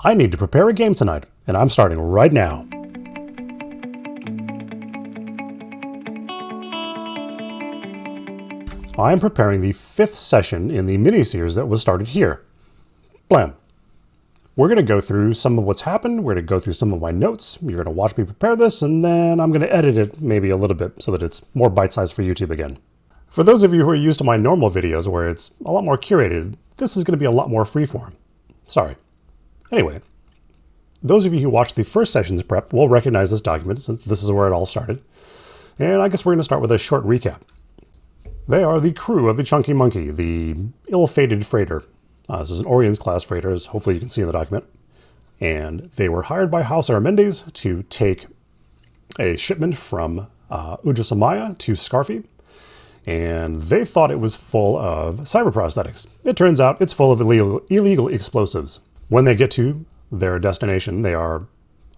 I need to prepare a game tonight, and I'm starting right now. I'm preparing the 5th session in the mini-series that was started here. Blam. We're going to go through some of what's happened, we're going to go through some of my notes, you're going to watch me prepare this, and then I'm going to edit it maybe a little bit so that it's more bite-sized for YouTube again. For those of you who are used to my normal videos where it's a lot more curated, this is going to be a lot more freeform. Sorry. Anyway, those of you who watched the first session's prep will recognize this document since this is where it all started. And I guess we're going to start with a short recap. They are the crew of the Chunky Monkey, the ill-fated freighter. This is an Oriens-class freighter, as hopefully you can see in the document. And they were hired by House Aramendes to take a shipment from Ujasamaya to Scarfi. And they thought it was full of cyber prosthetics. It turns out it's full of illegal explosives. When they get to their destination, they are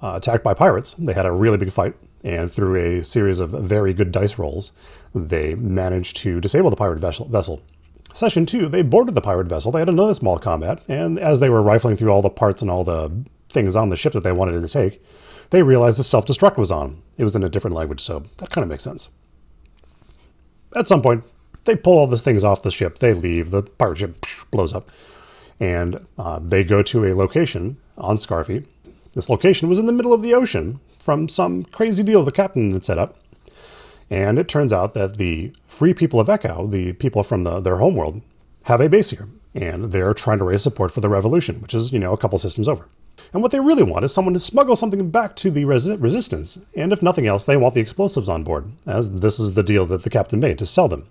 attacked by pirates. They had a really big fight. And through a series of very good dice rolls, they managed to disable the pirate vessel. Session 2, they boarded the pirate vessel. They had another small combat, and as they were rifling through all the parts and all the things on the ship that they wanted to take, they realized the self-destruct was on. It was in a different language, so that kind of makes sense. At some point, they pull all these things off the ship. They leave. The pirate ship blows up, and they go to a location on Scarfi. This location was in the middle of the ocean, from some crazy deal the captain had set up. And it turns out that the free people of Echo, the people from their homeworld, have a base here. And they're trying to raise support for the revolution, which is, a couple systems over. And what they really want is someone to smuggle something back to the resistance. And if nothing else, they want the explosives on board, as this is the deal that the captain made to sell them.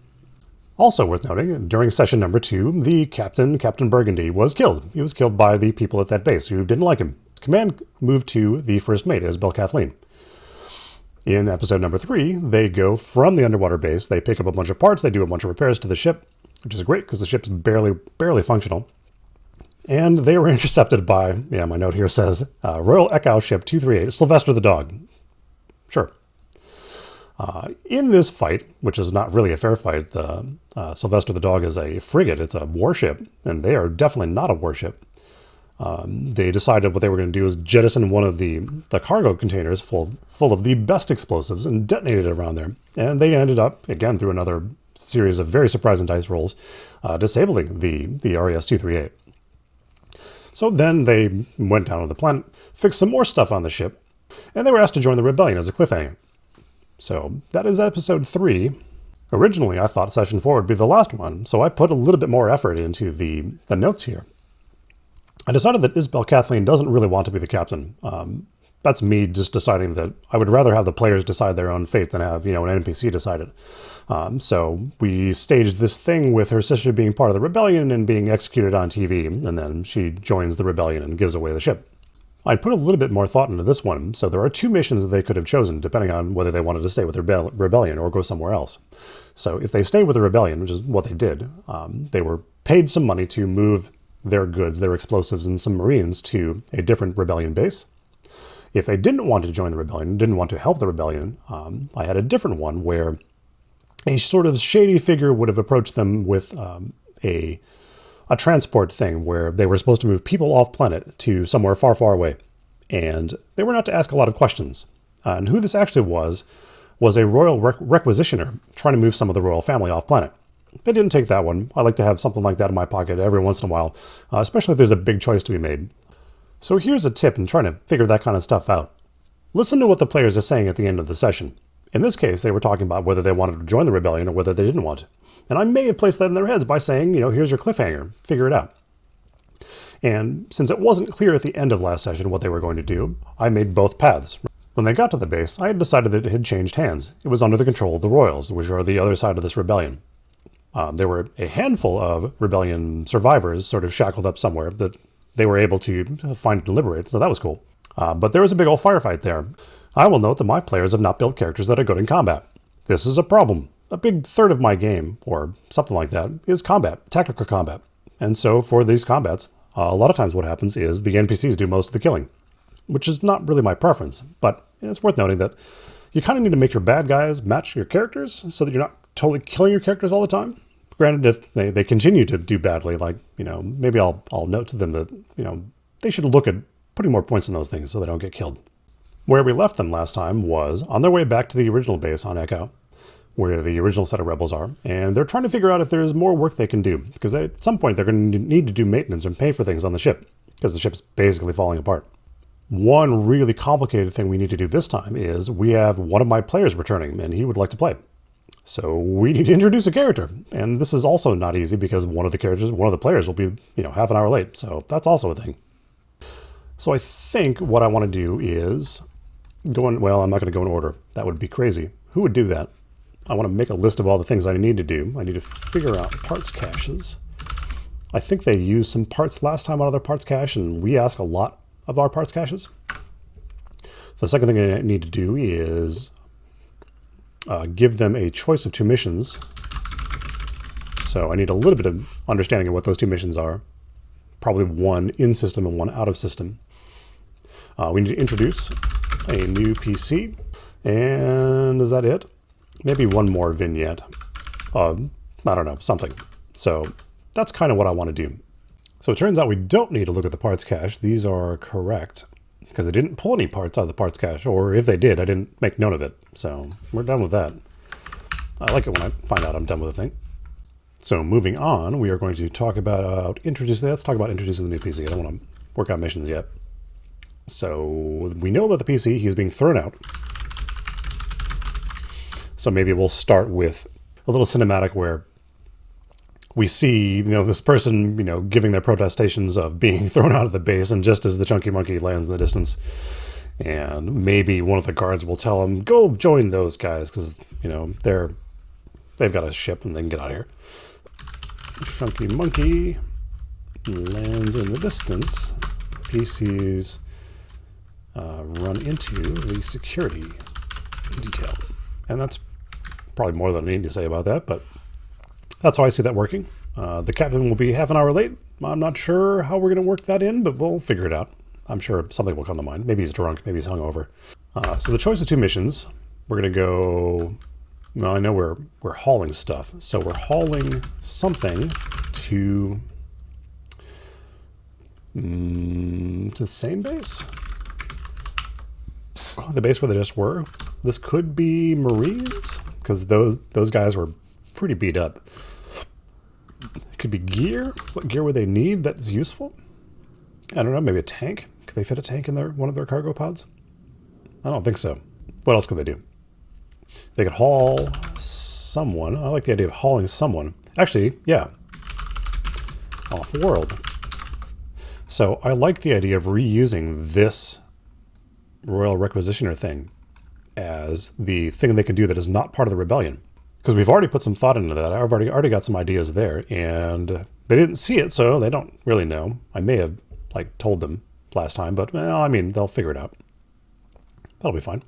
Also worth noting, during session number 2, the captain, Captain Burgundy, was killed. He was killed by the people at that base who didn't like him. Command moved to the first mate, Isabel Kathleen. In episode number 3, they go from the underwater base, they pick up a bunch of parts, they do a bunch of repairs to the ship, which is great because the ship's barely functional. And they were intercepted by, my note here says, Royal Echo Ship 238, Sylvester the Dog. Sure. In this fight, which is not really a fair fight, Sylvester the Dog is a frigate, it's a warship, and they are definitely not a warship. They decided what they were going to do is jettison one of the cargo containers full of the best explosives and detonate it around there. And they ended up, again, through another series of very surprising dice rolls, disabling the RES-238. So then they went down to the planet, fixed some more stuff on the ship, and they were asked to join the rebellion as a cliffhanger. So that is episode 3. Originally, I thought session 4 would be the last one, so I put a little bit more effort into the notes here. I decided that Isabel Kathleen doesn't really want to be the captain. That's me just deciding that I would rather have the players decide their own fate than have, an NPC decide it. So we staged this thing with her sister being part of the rebellion and being executed on TV, and then she joins the rebellion and gives away the ship. I put a little bit more thought into this one, so there are 2 missions that they could have chosen, depending on whether they wanted to stay with the rebellion or go somewhere else. So if they stayed with the rebellion, which is what they did, they were paid some money to move their goods, their explosives, and some Marines to a different rebellion base. If they didn't want to join the rebellion, didn't want to help the rebellion, I had a different one where a sort of shady figure would have approached them with a transport thing where they were supposed to move people off planet to somewhere far, far away. And they were not to ask a lot of questions. And who this actually was a royal requisitioner trying to move some of the royal family off planet. They didn't take that one. I like to have something like that in my pocket every once in a while, especially if there's a big choice to be made. So here's a tip in trying to figure that kind of stuff out. Listen to what the players are saying at the end of the session. In this case, they were talking about whether they wanted to join the rebellion or whether they didn't want to. And I may have placed that in their heads by saying, here's your cliffhanger, figure it out. And since it wasn't clear at the end of last session what they were going to do, I made both paths. When they got to the base, I had decided that it had changed hands. It was under the control of the Royals, which are the other side of this rebellion. There were a handful of rebellion survivors sort of shackled up somewhere that they were able to find and liberate, so that was cool. But there was a big old firefight there. I will note that my players have not built characters that are good in combat. This is a problem. A big third of my game, or something like that, is combat, tactical combat. And so for these combats, a lot of times what happens is the NPCs do most of the killing, which is not really my preference, but it's worth noting that you kind of need to make your bad guys match your characters so that you're not totally killing your characters all the time. Granted, if they continue to do badly, maybe I'll note to them that, they should look at putting more points in those things so they don't get killed. Where we left them last time was on their way back to the original base on Echo, where the original set of rebels are, and they're trying to figure out if there's more work they can do, because at some point they're going to need to do maintenance and pay for things on the ship, because the ship's basically falling apart. One really complicated thing we need to do this time is we have one of my players returning, and he would like to play. So we need to introduce a character, and this is also not easy because one of the players will be, half an hour late, so that's also a thing. So I think what I want to do is I'm not going to go in order. That would be crazy. Who would do that? I want to make a list of all the things I need to do. I need to figure out parts caches. I think they used some parts last time out of their parts cache, and we ask a lot of our parts caches. The second thing I need to do is give them a choice of 2 missions. So I need a little bit of understanding of what those 2 missions are. Probably one in system and one out of system. We need to introduce a new PC. And is that it? Maybe one more vignette. I don't know, something. So that's kind of what I want to do. So it turns out we don't need to look at the parts cache. These are correct because I didn't pull any parts out of the parts cache, or if they did, I didn't make note of it. So we're done with that. I like it when I find out I'm done with a thing. So moving on, we are going to talk about let's talk about introducing the new PC. I don't want to work on missions yet. So we know about the PC. He's being thrown out. So maybe we'll start with a little cinematic where we see, this person, giving their protestations of being thrown out of the base, and just as the chunky monkey lands in the distance, and maybe one of the guards will tell him, go join those guys, because, they've got a ship and they can get out of here. Chunky monkey lands in the distance. PCs run into the security detail. And that's probably more than I need to say about that, but that's how I see that working. The captain will be half an hour late. I'm not sure how we're going to work that in, but we'll figure it out. I'm sure something will come to mind. Maybe he's drunk, maybe he's hungover. So the choice of 2 missions, we're going to go... Well, I know we're hauling stuff. So we're hauling something to the same base? The base where they just were. This could be Marines, because those guys were pretty beat up. It could be gear. What gear would they need that's useful? I don't know, maybe a tank? Could they fit a tank in one of their cargo pods? I don't think so. What else could they do? They could haul someone. I like the idea of hauling someone. Actually, yeah. Off-world. So I like the idea of reusing this Royal Requisitioner thing as the thing they can do that is not part of the rebellion. Because we've already put some thought into that. I've already got some ideas there, and they didn't see it, so they don't really know. I may have told them last time, but they'll figure it out. That'll be fine.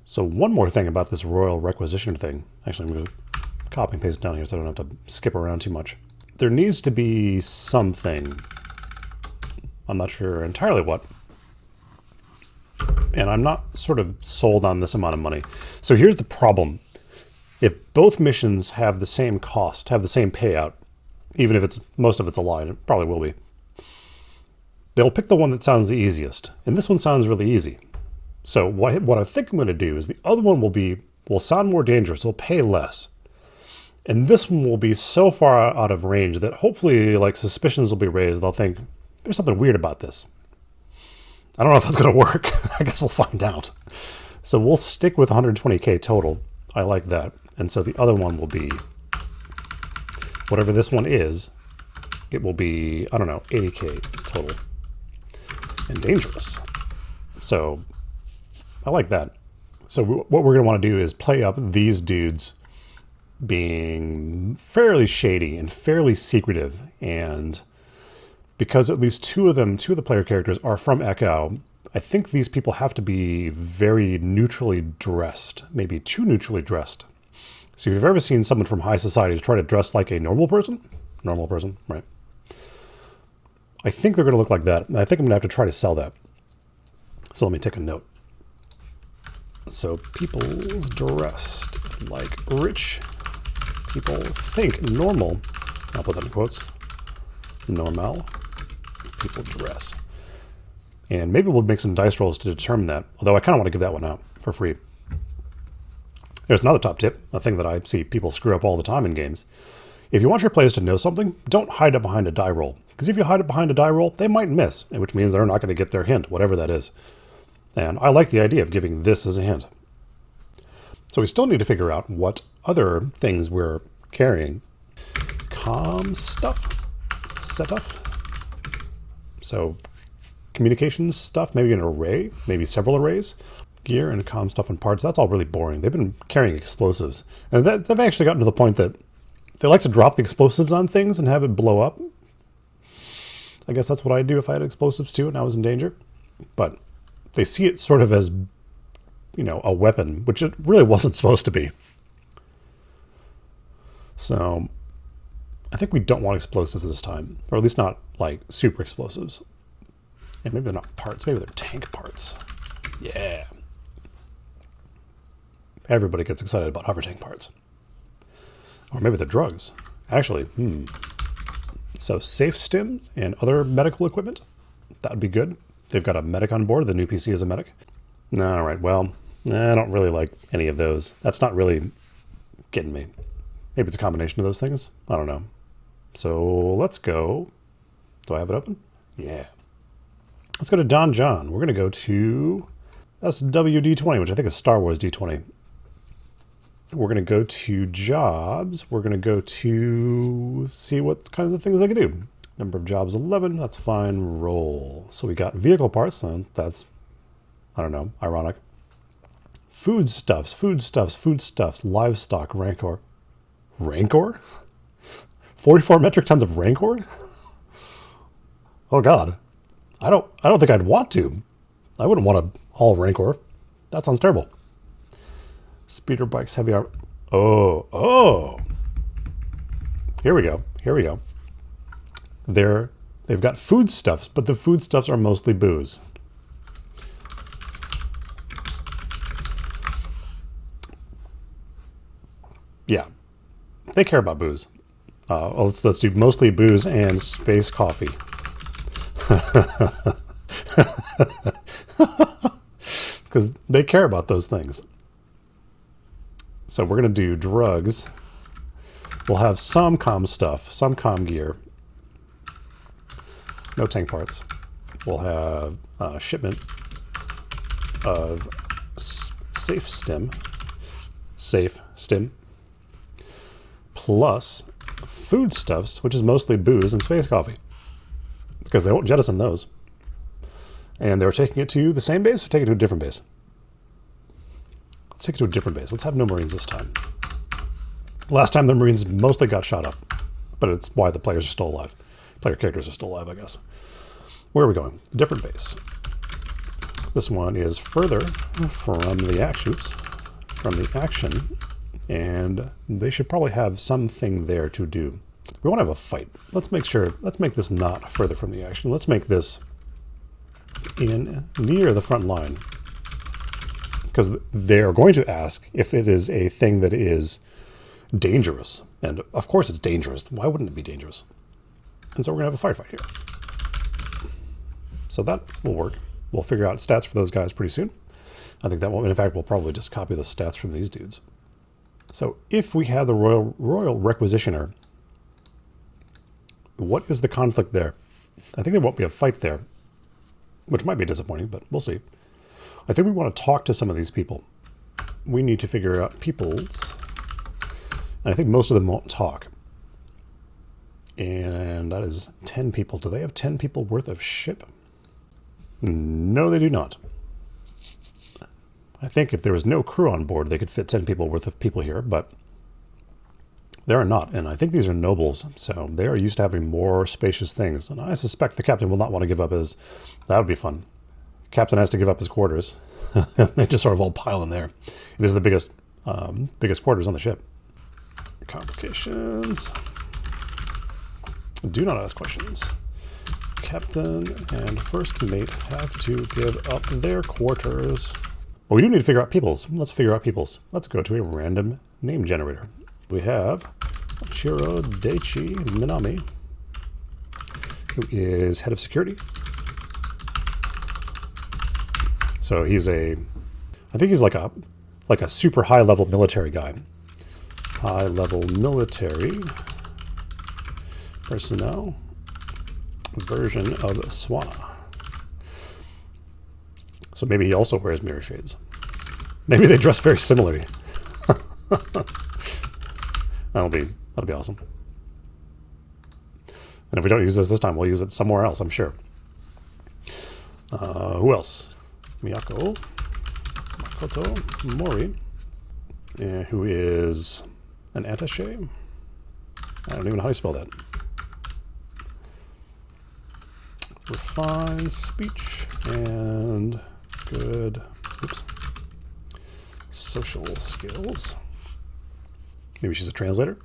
So one more thing about this Royal Requisitioner thing. Actually, I'm going to copy and paste down here so I don't have to skip around too much. There needs to be something. I'm not sure entirely what. And I'm not sort of sold on this amount of money. So here's the problem. If both missions have the same cost, have the same payout, even if most of it's a lie, and it probably will be, they'll pick the one that sounds the easiest. And this one sounds really easy. So what I think I'm going to do is the other one will sound more dangerous, it'll pay less. And this one will be so far out of range that hopefully suspicions will be raised. They'll think, there's something weird about this. I don't know if that's going to work. I guess we'll find out. So we'll stick with 120K total. I like that. And so the other one will be, whatever this one is, it will be, 80K total. And dangerous. So I like that. So what we're going to want to do is play up these dudes being fairly shady and fairly secretive. And because at least two of the player characters are from Echo, I think these people have to be very neutrally dressed, maybe too neutrally dressed. So if you've ever seen someone from high society try to dress like a normal person, right? I think they're going to look like that. And I think I'm going to have to try to sell that. So let me take a note. So people's dressed like rich people think normal. I'll put that in quotes. Normal people dress. And maybe we'll make some dice rolls to determine that, although I kind of want to give that one out for free. There's another top tip, a thing that I see people screw up all the time in games. If you want your players to know something, don't hide it behind a die roll. Because if you hide it behind a die roll, they might miss, which means they're not going to get their hint, whatever that is. And I like the idea of giving this as a hint. So we still need to figure out what other things we're carrying. Comm stuff. Setup. So communications stuff, maybe an array, maybe several arrays. Gear and comm stuff and parts, that's all really boring. They've been carrying explosives. And they've actually gotten to the point that they like to drop the explosives on things and have it blow up. I guess that's what I'd do if I had explosives too and I was in danger. But they see it sort of as, you know, a weapon, which it really wasn't supposed to be. So I think we don't want explosives this time, or at least not like super explosives. And maybe they're not parts, maybe they're tank parts. Yeah. Everybody gets excited about hover tank parts. Or maybe they're drugs. Actually, So safe stim and other medical equipment, that would be good. They've got a medic on board. The new PC is a medic. All right, well, I don't really like any of those. That's not really getting me. Maybe it's a combination of those things. I don't know. So let's go. Do I have it open? Yeah. Let's go to Don John. We're going to go to SWD20, which I think is Star Wars D20. We're going to go to jobs. We're going to go to see what kinds of things I can do. Number of jobs 11. That's fine. Roll. So we got vehicle parts. So that's, I don't know, ironic. Foodstuffs, livestock, rancor. Rancor? 44 metric tons of rancor? Oh God. I don't think I'd want to. I wouldn't want to haul rancor. That sounds terrible. Speeder bikes, heavy armor. Oh. Here we go. They've got foodstuffs, but the foodstuffs are mostly booze. Yeah, they care about booze. Let's do mostly booze and space coffee. Because they care about those things. So we're going to do drugs. We'll have some comm stuff, some comm gear. No tank parts. We'll have shipment of safe stim, plus foodstuffs, which is mostly booze and space coffee, because they won't jettison those. And they're taking it to the same base or taking it to a different base? Let's take it to a different base. Let's have no Marines this time. Last time the Marines mostly got shot up, but it's why the players are still alive. Player characters are still alive, I guess. Where are we going? Different base. This one is further from the action, and they should probably have something there to do. We want to have a fight. Let's make this not further from the action. Let's make this in near the front line. Because they're going to ask if it is a thing that is dangerous. And of course it's dangerous. Why wouldn't it be dangerous? And so we're going to have a firefight here. So that will work. We'll figure out stats for those guys pretty soon. I think that will, in fact, we'll probably just copy the stats from these dudes. So if we have the Royal Requisitioner, what is the conflict there? I think there won't be a fight there, which might be disappointing, but we'll see. I think we want to talk to some of these people. We need to figure out peoples. And I think most of them won't talk. And that is 10 people. Do they have 10 people worth of ship? No, they do not. I think if there was no crew on board, they could fit 10 people worth of people here, but there are not. And I think these are nobles, so they are used to having more spacious things. And I suspect the captain will not want to give up his... That would be fun. Captain has to give up his quarters. They just sort of all pile in there. It is the biggest quarters on the ship. Complications. Do not ask questions. Captain and first mate have to give up their quarters. Well, we do need to figure out peoples. Let's figure out peoples. Let's go to a random name generator. We have Chiro Daichi Minami, who is head of security. So I think he's like a super high level military guy. High level military personnel version of Swana. So maybe he also wears mirror shades. Maybe they dress very similarly. That'll be awesome. And if we don't use this time, we'll use it somewhere else, I'm sure. Who else? Makoto Mori, who is an attaché. I don't even know how you spell that. Refined speech and good social skills. Maybe she's a translator.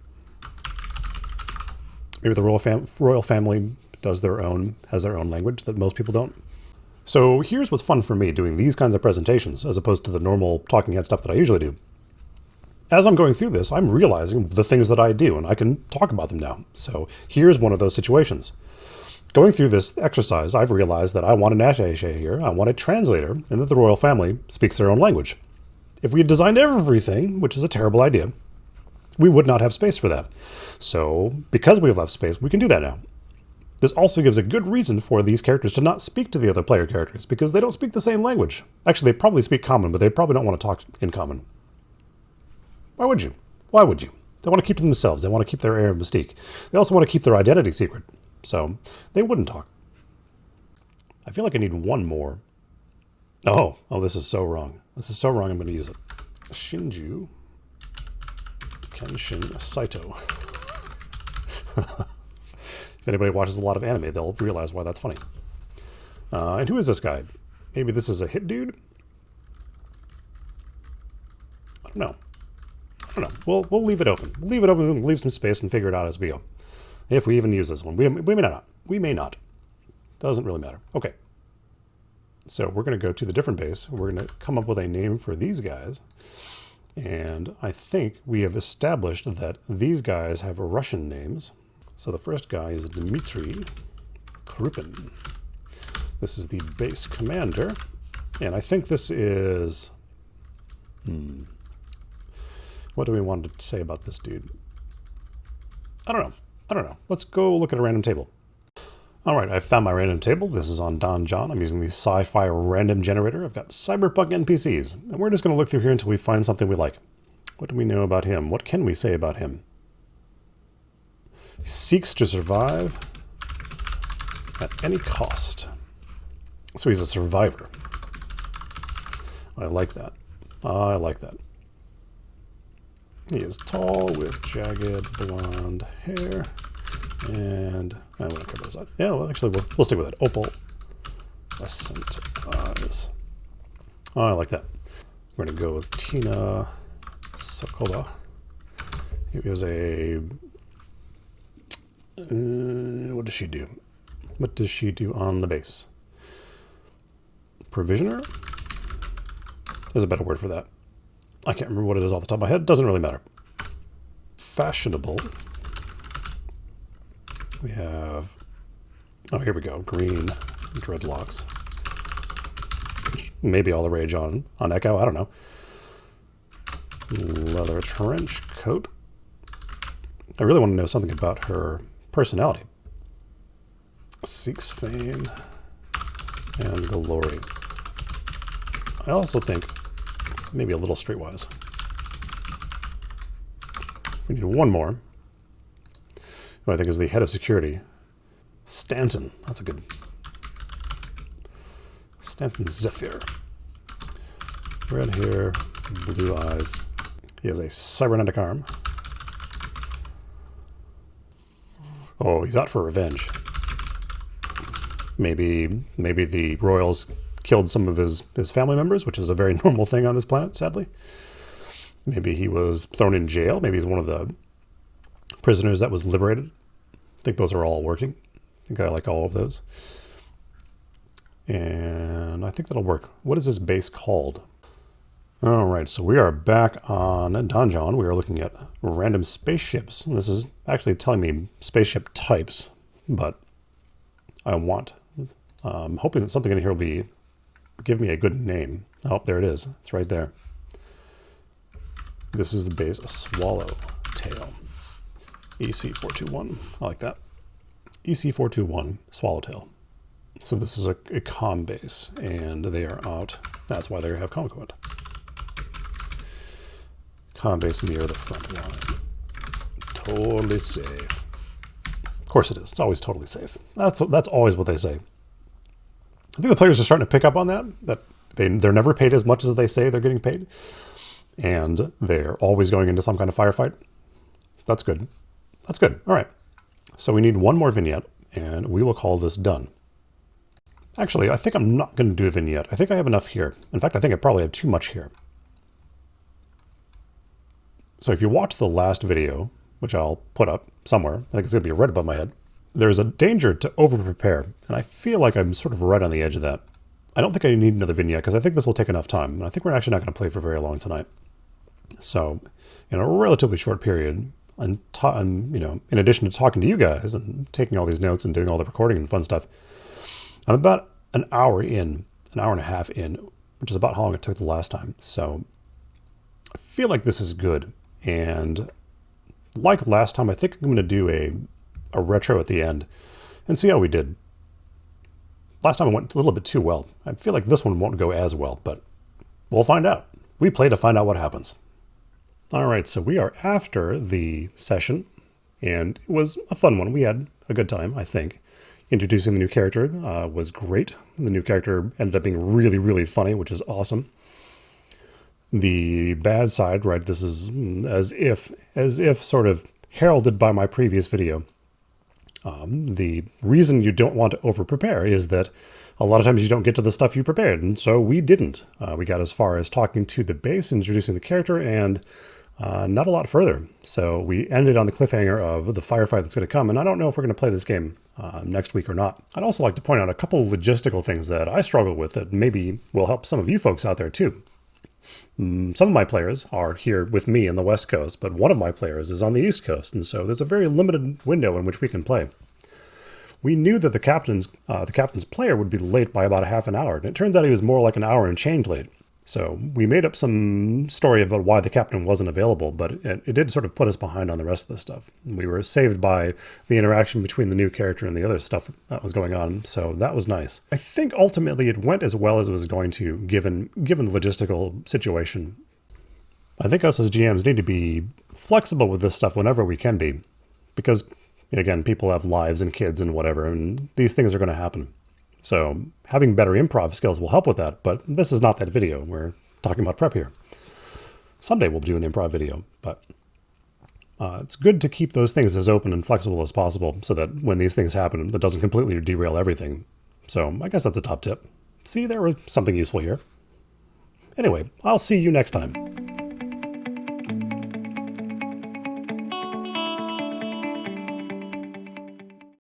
Maybe the royal family has their own language that most people don't. So here's what's fun for me doing these kinds of presentations as opposed to the normal talking head stuff that I usually do. As I'm going through this, I'm realizing the things that I do, and I can talk about them now. So here's one of those situations. Going through this exercise, I've realized that I want an attaché here, I want a translator, and that the royal family speaks their own language. If we had designed everything, which is a terrible idea, we would not have space for that. So because we have left space, we can do that now. This also gives a good reason for these characters to not speak to the other player characters, because they don't speak the same language. Actually, they probably speak common, but they probably don't want to talk in common. Why would you? Why would you? They want to keep to themselves. They want to keep their air of mystique. They also want to keep their identity secret. So they wouldn't talk. I feel like I need one more. Oh, this is so wrong. This is so wrong, I'm going to use it. Shinju Kenshin Saito. If anybody watches a lot of anime, they'll realize why that's funny. And who is this guy? Maybe this is a hit dude? I don't know. We'll leave it open. We'll leave it open and leave some space and figure it out as we go. If we even use this one. We may not. We may not. Doesn't really matter. Okay. So we're going to go to the different base. We're going to come up with a name for these guys. And I think we have established that these guys have Russian names. So the first guy is Dmitry Krupin. This is the base commander. And I think this is... What do we want to say about this dude? I don't know. Let's go look at a random table. All right, I found my random table. This is on Don John. I'm using the sci-fi random generator. I've got cyberpunk NPCs. And we're just going to look through here until we find something we like. What do we know about him? What can we say about him? He seeks to survive at any cost. So he's a survivor. I like that. I like that. He is tall with jagged blonde hair. And I'm going to cover this up. Yeah, well, actually, we'll stick with it. Opalescent eyes. Oh, I like that. We're going to go with Tina Sokola. Who is a... what does she do? What does she do on the base? Provisioner? There's a better word for that. I can't remember what it is off the top of my head. Doesn't really matter. Fashionable. We have... Oh, here we go. Green dreadlocks. Maybe all the rage on Echo. I don't know. Leather trench coat. I really want to know something about her personality. Seeks fame and glory. I also think maybe a little streetwise. We need one more. Who I think is the head of security. Stanton. That's a good... Stanton Zephyr. Red hair, blue eyes. He has a cybernetic arm. Oh, he's out for revenge. Maybe the royals killed some of his family members, which is a very normal thing on this planet, sadly. Maybe he was thrown in jail. Maybe he's one of the prisoners that was liberated. I think those are all working. I think I like all of those. And I think that'll work. What is this base called? All right, so we are back on Donjon. We are looking at random spaceships. This is actually telling me spaceship types, but I want... I'm hoping that something in here will be Give me a good name. Oh, there it is. It's right there. This is the base, a swallowtail. EC421. I like that. EC421, swallowtail. So this is a comm base, and they are out. That's why they have comm equipment. Comm base near the front line. Totally safe. Of course it is. It's always totally safe. That's always what they say. I think the players are starting to pick up on that they're never paid as much as they say they're getting paid. And they're always going into some kind of firefight. That's good. That's good. All right. So we need one more vignette, and we will call this done. Actually, I think I'm not going to do a vignette. I think I have enough here. In fact, I think I probably have too much here. So if you watch the last video, which I'll put up somewhere, I think it's going to be right above my head, there's a danger to over-prepare, and I feel like I'm sort of right on the edge of that. I don't think I need another vignette, because I think this will take enough time, and I think we're actually not going to play for very long tonight. So, in a relatively short period, in addition to talking to you guys and taking all these notes and doing all the recording and fun stuff, I'm about an hour and a half in, which is about how long it took the last time. So, I feel like this is good. And like last time, I think I'm going to do a retro at the end and see how we did. Last time it went a little bit too well. I feel like this one won't go as well, but we'll find out. We play to find out what happens. All right, so we are after the session, and it was a fun one. We had a good time, I think. Introducing the new character was great. The new character ended up being really, really funny, which is awesome. The bad side, right, this is as if sort of heralded by my previous video. The reason you don't want to over-prepare is that a lot of times you don't get to the stuff you prepared, and so we didn't. We got as far as talking to the base, introducing the character, and not a lot further. So we ended on the cliffhanger of the firefight that's going to come, and I don't know if we're going to play this game next week or not. I'd also like to point out a couple of logistical things that I struggle with that maybe will help some of you folks out there too. Some of my players are here with me in the West Coast, but one of my players is on the East Coast, and so there's a very limited window in which we can play. We knew that the captain's player would be late by about a half an hour, and it turns out he was more like an hour and change late. So we made up some story about why the captain wasn't available, but it did sort of put us behind on the rest of the stuff. We were saved by the interaction between the new character and the other stuff that was going on, so that was nice. I think ultimately it went as well as it was going to, given the logistical situation. I think us as GMs need to be flexible with this stuff whenever we can be, because, again, people have lives and kids and whatever, and these things are going to happen. So having better improv skills will help with that, but this is not that video. We're talking about prep here. Someday we'll do an improv video, but it's good to keep those things as open and flexible as possible so that when these things happen, that doesn't completely derail everything. So I guess that's a top tip. See, there was something useful here. Anyway, I'll see you next time.